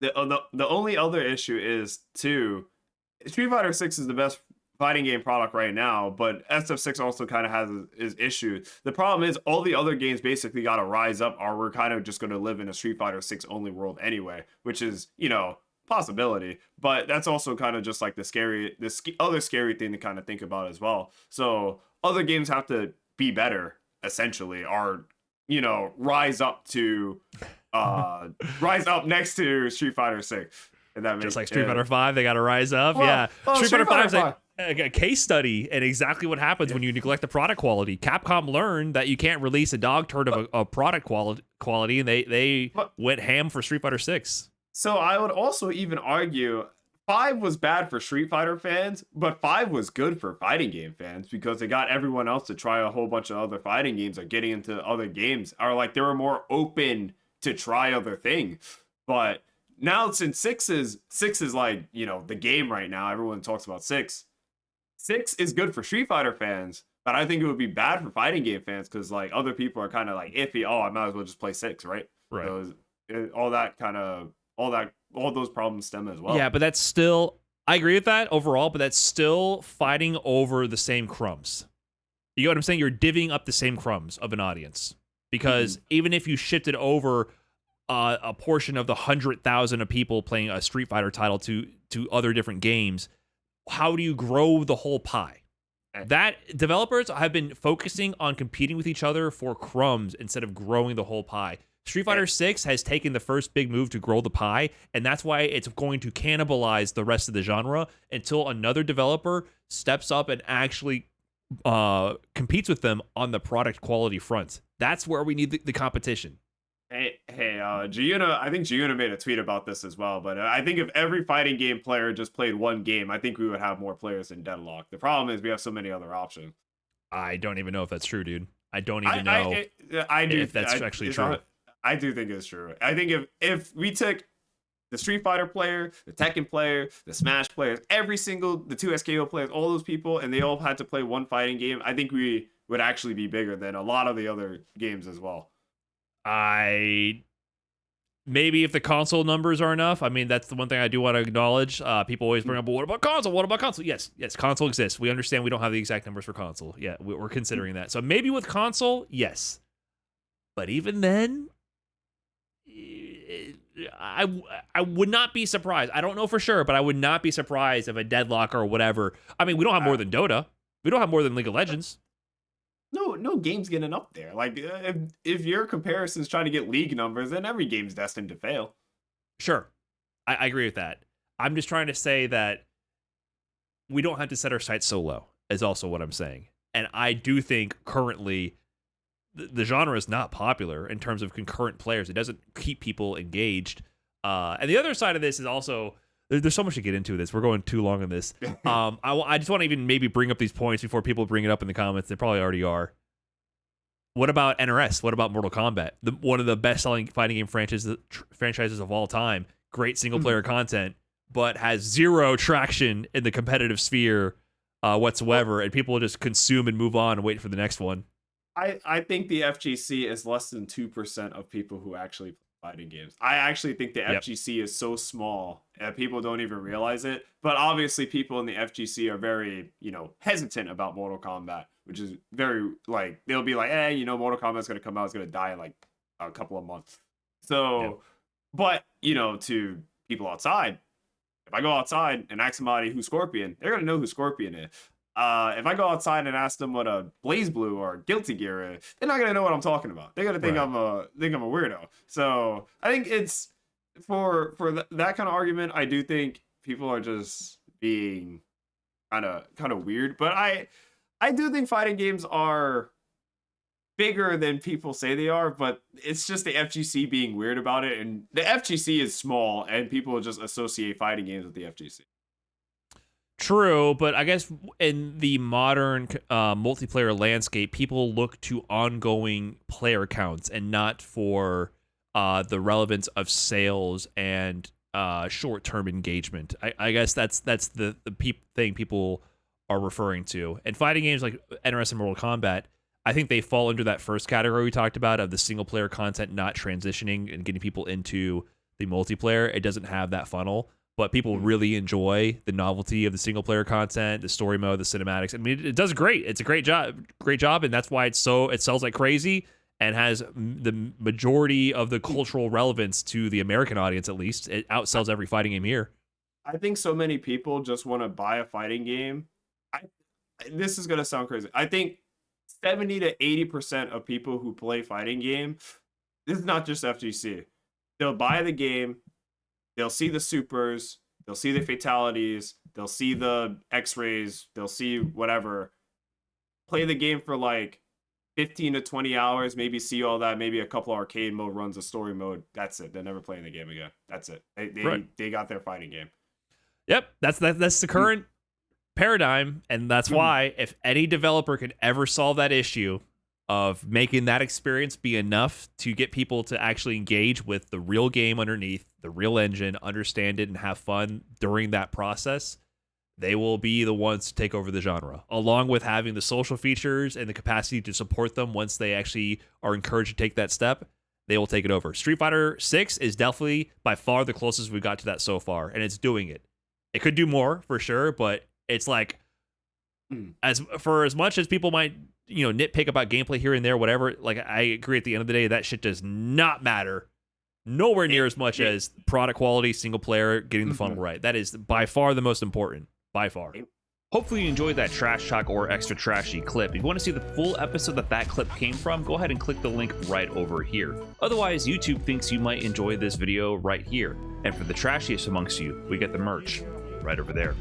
The only other issue is too, Street Fighter 6 is the best fighting game product right now, but SF6 also kind of has his issue. The problem is all the other games basically got to rise up, or we're kind of just going to live in a Street Fighter 6 only world anyway, which is, possibility. But that's also kind of just like other scary thing to kind of think about as well. So other games have to be better, essentially, or rise up next to Street Fighter 6. And that Just makes like Street Fighter 5, they got to rise up. Yeah. Street Fighter 5 is a case study and exactly what happens when you neglect the product quality. Capcom learned that you can't release a dog turd of a product quality, and they went ham for Street Fighter 6. So I would also even argue 5 was bad for Street Fighter fans, but 5 was good for fighting game fans because they got everyone else to try a whole bunch of other fighting games or getting into other games, or like they were more open to try other things. But now since six is like, the game right now, everyone talks about 6. 6 is good for Street Fighter fans, but I think it would be bad for fighting game fans because like other people are kind of like iffy. Oh, I might as well just play 6, right? Right. So all those problems stem as well. Yeah, but that's still, I agree with that overall, but that's still fighting over the same crumbs. You know what I'm saying? You're divvying up the same crumbs of an audience because even if you shifted over a portion of the 100,000 of people playing a Street Fighter title to other different games, how do you grow the whole pie? That developers have been focusing on competing with each other for crumbs instead of growing the whole pie. Street Fighter 6 has taken the first big move to grow the pie, and that's why it's going to cannibalize the rest of the genre until another developer steps up and actually competes with them on the product quality front. That's where we need the competition. Hey, Giuna, I think Giuna made a tweet about this as well, but I think if every fighting game player just played one game, I think we would have more players in Deadlock. The problem is we have so many other options. I don't even know if that's true, dude. I don't even know if that's actually true. I do think it's true. I think if we took the Street Fighter player, the Tekken player, the Smash players, the 2 SKO players, all those people, and they all had to play one fighting game, I think we would actually be bigger than a lot of the other games as well. Maybe if the console numbers are enough. I mean, that's the one thing I do want to acknowledge. People always bring up, well, what about console? What about console? Yes, console exists. We understand we don't have the exact numbers for console. Yeah, we're considering that. So maybe with console, yes. But even then, I would not be surprised. I don't know for sure, but I would not be surprised if a Deadlock or whatever. I mean, we don't have more than Dota. We don't have more than League of Legends. No game's getting up there. Like, if your comparison's trying to get league numbers, then every game's destined to fail. Sure. I agree with that. I'm just trying to say that we don't have to set our sights so low, is also what I'm saying. And I do think currently the genre is not popular in terms of concurrent players. It doesn't keep people engaged. And the other side of this is also, there's so much to get into this. We're going too long on this. I just want to even maybe bring up these points before people bring it up in the comments. They probably already are. What about NRS? What about Mortal Kombat? One of the best-selling fighting game franchises of all time. Great single-player content, but has zero traction in the competitive sphere whatsoever, and people just consume and move on and wait for the next one. I think the FGC is less than 2% of people who actually play fighting games. I actually think the FGC is so small that people don't even realize it. But obviously, people in the FGC are very, hesitant about Mortal Kombat, which is very like they'll be like, Mortal Kombat's gonna come out, it's gonna die in like a couple of months. So, but to people outside, if I go outside and ask somebody who's Scorpion, they're gonna know who Scorpion is. If I go outside and ask them what a Blaze Blue or Guilty Gear is, they're not gonna know what I'm talking about. They're gonna think I'm a weirdo. So I think it's for that kind of argument. I do think people are just being kind of weird, but I do think fighting games are bigger than people say they are. But it's just the FGC being weird about it, and the FGC is small, and people just associate fighting games with the FGC. True, but I guess in the modern multiplayer landscape, people look to ongoing player counts and not for the relevance of sales and short-term engagement. I guess that's the thing people are referring to. And fighting games like NRS and Mortal Kombat, I think they fall under that first category we talked about of the single-player content not transitioning and getting people into the multiplayer, it doesn't have that funnel. But people really enjoy the novelty of the single player content, the story mode, the cinematics. I mean, it does great. It's a great job, and that's why it sells like crazy and has the majority of the cultural relevance to the American audience. At least it outsells every fighting game here. I think so many people just want to buy a fighting game. This is gonna sound crazy. I think 70 to 80% of people who play fighting game, this is not just FGC. They'll buy the game. They'll see the supers, they'll see the fatalities, they'll see the x-rays, they'll see whatever. Play the game for like 15 to 20 hours, maybe see all that, maybe a couple of arcade mode runs, a story mode. That's it. They're never playing the game again. That's it. They got their fighting game. Yep, that's the current paradigm, and that's why if any developer could ever solve that issue of making that experience be enough to get people to actually engage with the real game underneath, the real engine, understand it, and have fun during that process, they will be the ones to take over the genre, along with having the social features and the capacity to support them once they actually are encouraged to take that step. They will take it over. Street Fighter 6 is definitely by far the closest we've got to that so far, and it's doing it. It could do more for sure, but it's like as much as people might nitpick about gameplay here and there, whatever, like I agree at the end of the day that shit does not matter nowhere near as much as product quality, single player, getting the funnel right. That is by far the most important, by far. Hopefully you enjoyed that trash talk or extra trashy clip. If you want to see the full episode that clip came from, go ahead and click the link right over here. Otherwise, YouTube thinks you might enjoy this video right here. And for the trashiest amongst you, we get the merch right over there.